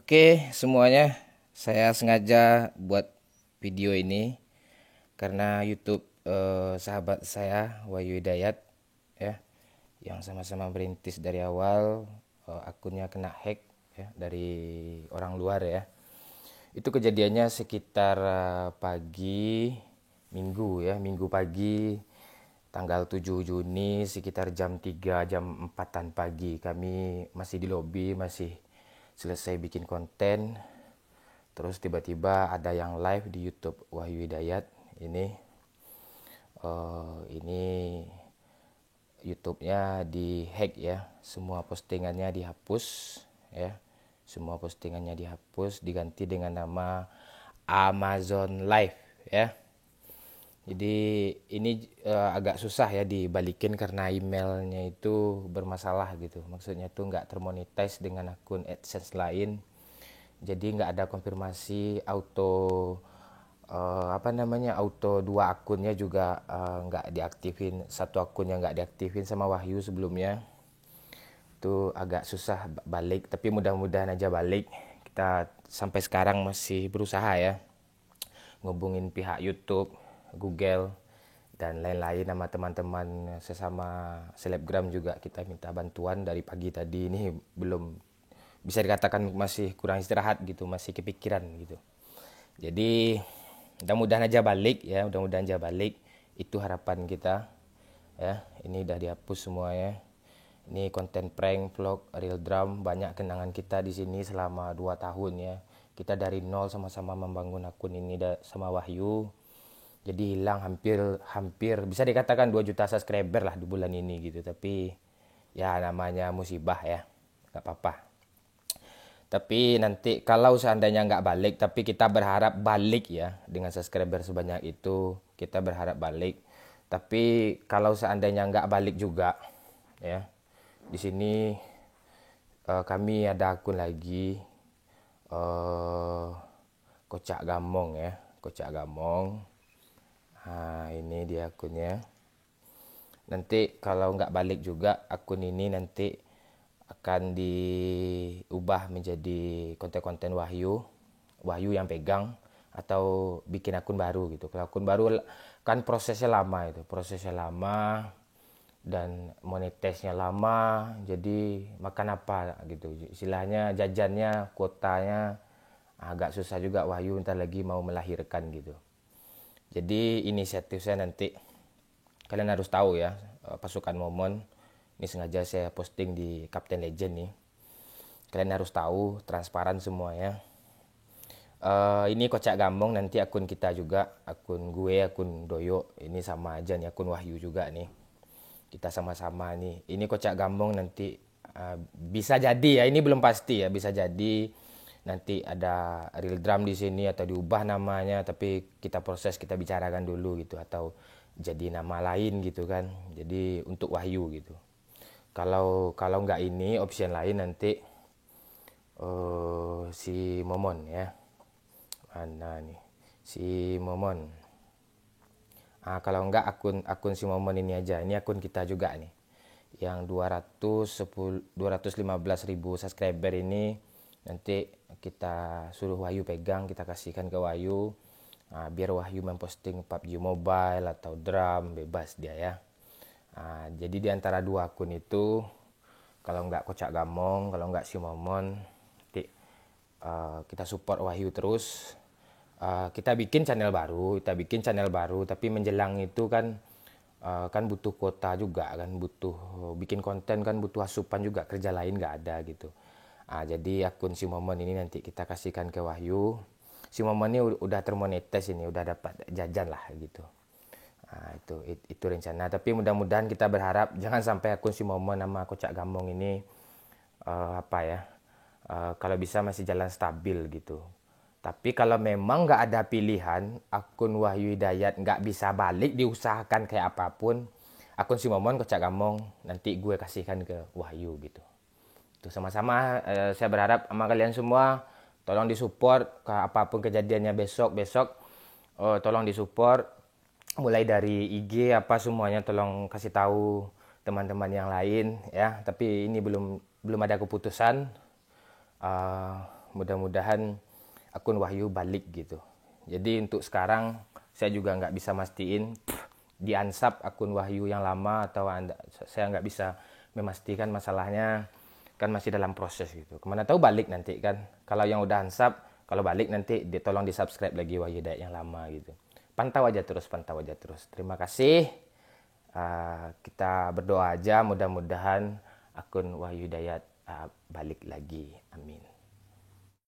Oke, semuanya, saya sengaja buat video ini karena YouTube sahabat saya Wahyu Hidayat ya, yang sama-sama merintis dari awal, akunnya kena hack ya dari orang luar ya. Itu kejadiannya sekitar pagi Minggu ya, Minggu pagi tanggal 7 Juni sekitar jam 3 jam 4-an pagi. Kami masih di lobi, masih selesai bikin konten. Terus tiba-tiba ada yang live di YouTube Wahyu Hidayat. Ini YouTube-nya di-hack ya. Semua postingannya dihapus ya. Semua postingannya dihapus, diganti dengan nama Amazon Live ya. Jadi ini agak susah ya dibalikin karena emailnya itu bermasalah gitu. Maksudnya tuh nggak termonetize dengan akun AdSense lain. Jadi nggak ada konfirmasi auto auto dua akunnya juga nggak diaktifin. Satu akunnya nggak diaktifin sama Wahyu sebelumnya. Itu agak susah balik. Tapi mudah-mudahan aja balik. Kita sampai sekarang masih berusaha ya ngubungin pihak YouTube, Google, dan lain-lain sama teman-teman sesama selebgram juga kita minta bantuan dari pagi tadi. Ini belum bisa dikatakan masih kurang istirahat gitu, masih kepikiran gitu. Jadi mudah-mudahan aja balik ya, mudah-mudahan aja balik. Itu harapan kita ya. Ini udah dihapus semuanya. Ini konten prank, vlog, real drum, banyak kenangan kita di sini selama 2 tahun ya. Kita dari nol sama-sama membangun akun ini sama Wahyu. Jadi hilang hampir bisa dikatakan 2 juta subscriber lah di bulan ini gitu. Tapi ya namanya musibah ya, nggak apa-apa. Tapi nanti kalau seandainya nggak balik, tapi kita berharap balik ya, dengan subscriber sebanyak itu kita berharap balik. Tapi kalau seandainya nggak balik juga ya, di sini kami ada akun lagi, Kocak Gamong ya, Kocak Gamong. Nah, ini dia akunnya. Nanti kalau nggak balik juga akun ini nanti akan diubah menjadi konten-konten Wahyu yang pegang, atau bikin akun baru gitu. Kalau akun baru kan prosesnya lama dan monetisnya lama, jadi makan apa gitu. Istilahnya jajannya, kuotanya agak susah juga. Wahyu ntar lagi mau melahirkan gitu. Jadi inisiatif saya nanti, kalian harus tahu ya, pasukan Momon ini sengaja saya posting di Captain Legend nih. Kalian harus tahu, transparan semuanya. Ini Kocak Gambong, nanti akun kita juga, akun gue, akun Doyo, ini sama aja nih, akun Wahyu juga nih. Kita sama-sama nih. Ini Kocak Gambong nanti bisa jadi ya, ini belum pasti ya, bisa jadi nanti ada real drum di sini atau diubah namanya, tapi kita proses, kita bicarakan dulu gitu, atau jadi nama lain gitu kan. Jadi untuk Wahyu gitu. Kalau nggak ini, option lain nanti si Momon ya. Mana nih? Si Momon. Kalau nggak akun si Momon ini aja. Ini akun kita juga nih. Yang 215.000 subscriber ini nanti kita suruh Wahyu pegang, kita kasihkan ke Wahyu. Biar Wahyu memposting PUBG Mobile atau drum, bebas dia ya. Jadi di antara 2 akun itu, kalau nggak Kocak Gamong, kalau nggak si Momon, nanti kita support Wahyu terus. Kita bikin channel baru, tapi menjelang itu kan butuh kuota juga kan, butuh bikin konten kan, butuh asupan juga, kerja lain nggak ada gitu. Jadi akun si Momon ini nanti kita kasihkan ke Wahyu. Si Momon ini udah termonetize, ini udah dapat jajan lah gitu. Itu rencana. Tapi mudah-mudahan kita berharap jangan sampai akun si Momon sama Kocak Gamong ini kalau bisa masih jalan stabil gitu. Tapi kalau memang nggak ada pilihan, akun Wahyu Hidayat nggak bisa balik, diusahakan kayak apapun, akun si Momon, Kocak Gamong, nanti gue kasihkan ke Wahyu gitu. Itu sama-sama saya berharap sama kalian semua, tolong disupport, apapun kejadiannya besok, tolong disupport. Mulai dari IG apa semuanya tolong kasih tahu teman-teman yang lain ya. Tapi ini belum ada keputusan. mudah-mudahan akun Wahyu balik gitu. Jadi untuk sekarang saya juga nggak bisa mastiin di-unsub akun Wahyu yang lama atau saya nggak bisa memastikan, masalahnya kan masih dalam proses gitu. Kemana tahu balik nanti kan. Kalau yang udah unsub, kalau balik nanti tolong di-subscribe lagi Wahyu Hidayat yang lama gitu. Pantau aja terus. Terima kasih. Kita berdoa aja mudah-mudahan akun Wahyu Hidayat balik lagi. Amin.